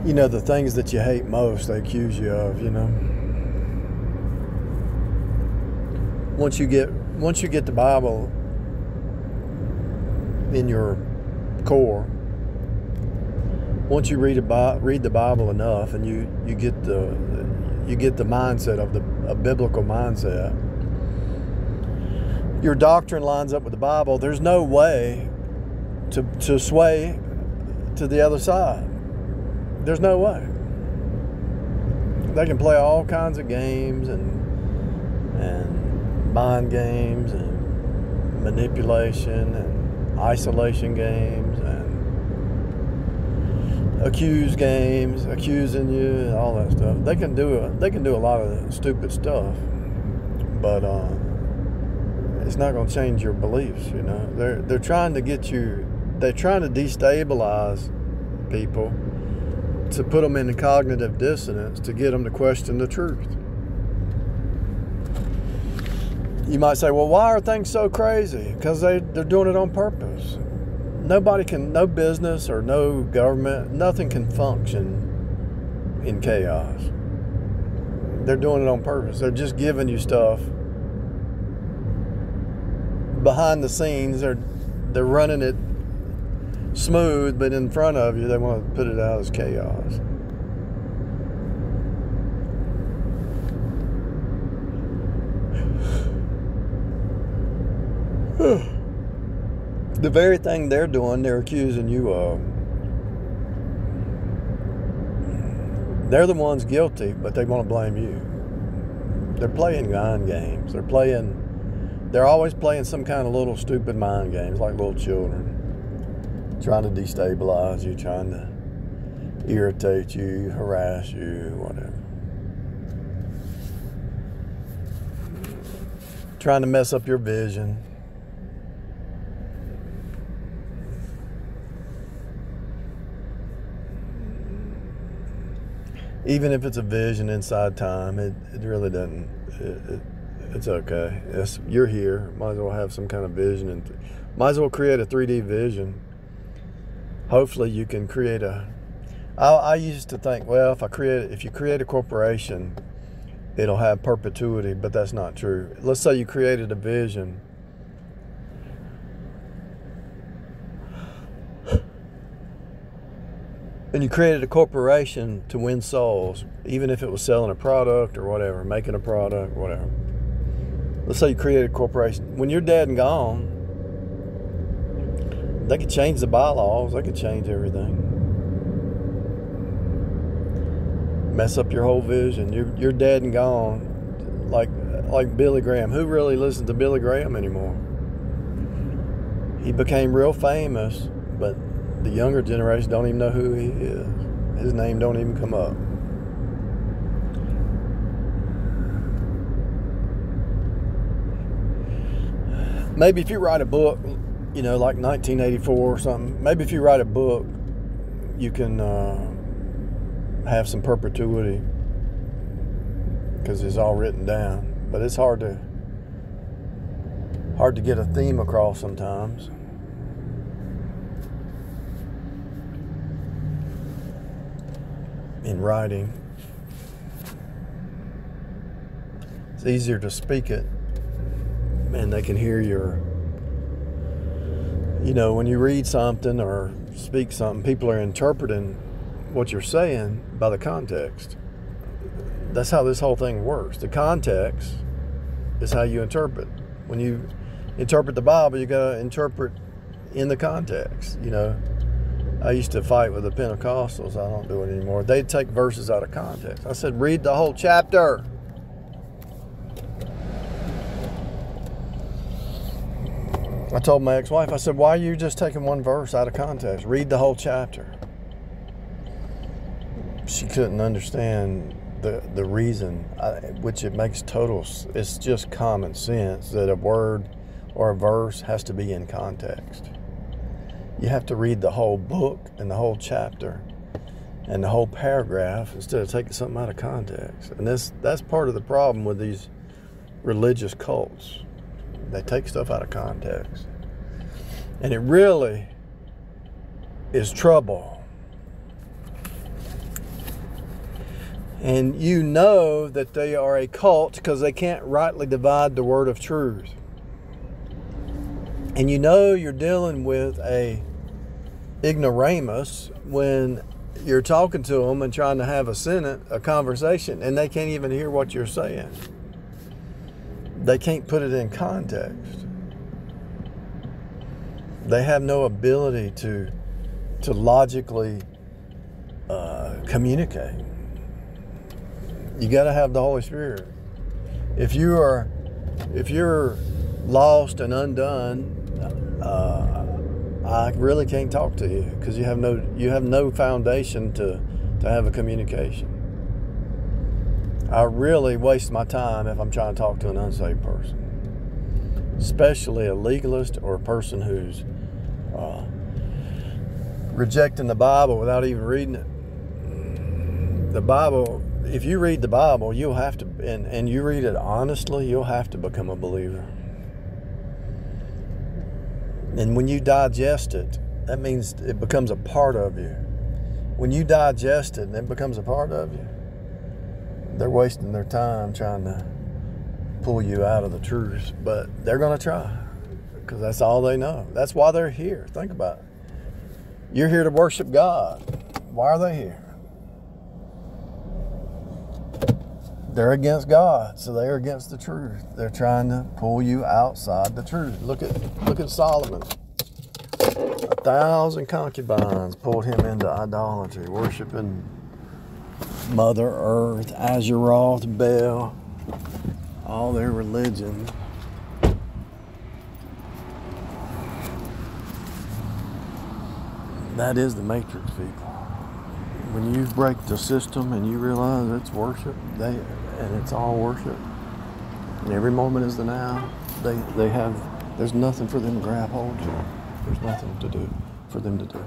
You know, the things that you hate most, they accuse you of, you know. Once you get the Bible in your core, once you read the Bible enough, and you get the mindset of a biblical mindset, your doctrine lines up with the Bible. There's no way to sway to the other side. There's no way. They can play all kinds of games and mind games and manipulation and isolation games and accuse games, accusing you and all that stuff. They can do a lot of stupid stuff, but it's not going to change your beliefs. You know, they're trying to get you. They're trying to destabilize people, to put them into cognitive dissonance, to get them to question the truth. You might say, well, why are things so crazy? Because they're doing it on purpose. No business or no government, nothing can function in chaos. They're doing it on purpose. They're just giving you stuff behind the scenes. They're running it smooth, but in front of you, they want to put it out as chaos. The very thing they're doing, they're accusing you of. They're the ones guilty, but they want to blame you. They're playing mind games. They're always playing some kind of little stupid mind games, like little children, trying to destabilize you, trying to irritate you, harass you, whatever. Trying to mess up your vision. Even if it's a vision inside time, it really doesn't. It's okay. You're here. Might as well have some kind of vision, and might as well create a 3D vision. Hopefully, you can create I used to think, well, if you create a corporation, it'll have perpetuity, but that's not true. Let's say you created a vision. And you created a corporation to win souls, even if it was selling a product or whatever, making a product, whatever. Let's say you created a corporation. When you're dead and gone, they could change the bylaws. They could change everything. Mess up your whole vision. You're dead and gone, like Billy Graham. Who really listens to Billy Graham anymore? He became real famous, but the younger generation don't even know who he is. His name don't even come up. Maybe if you write a book, you know, like 1984 or something, maybe if you write a book, you can have some perpetuity because it's all written down. But it's hard to get a theme across sometimes. In writing, it's easier to speak it, and they can hear your, you know, when you read something or speak something, people are interpreting what you're saying by the context. That's how this whole thing works. The context is how you interpret. When you interpret the Bible, you gotta interpret in the context, you know. I used to fight with the Pentecostals. I don't do it anymore. They'd take verses out of context. I said, read the whole chapter. I told my ex-wife, I said, why are you just taking one verse out of context? Read the whole chapter. She couldn't understand the reason, which it makes total, it's just common sense that a word or a verse has to be in context. You have to read the whole book and the whole chapter and the whole paragraph instead of taking something out of context. And that's part of the problem with these religious cults. They take stuff out of context. And it really is trouble. And you know that they are a cult because they can't rightly divide the word of truth. And you know you're dealing with a ignoramus when you're talking to them and trying to have a conversation, and they can't even hear what you're saying. They can't put it in context. They have no ability to logically communicate. You got to have the Holy Spirit. If you're lost and undone, I really can't talk to you because you have no foundation to have a communication. I really waste my time if I'm trying to talk to an unsaved person, especially a legalist or a person who's rejecting the Bible without even reading it. The Bible, if you read the Bible, you'll have to, and you read it honestly, you'll have to become a believer. And when you digest it, that means it becomes a part of you. When you digest it and it becomes a part of you, they're wasting their time trying to pull you out of the truth. But they're going to try because that's all they know. That's why they're here. Think about it. You're here to worship God. Why are they here? They're against God, so they're against the truth. They're trying to pull you outside the truth. Look at Solomon. 1,000 concubines pulled him into idolatry, worshiping Mother Earth, Azeroth, Baal, all their religion. That is the matrix, people. When you break the system and you realize it's worship, and it's all worship, and every moment is the now, there's nothing for them to grab hold to. There's nothing to do for them to do.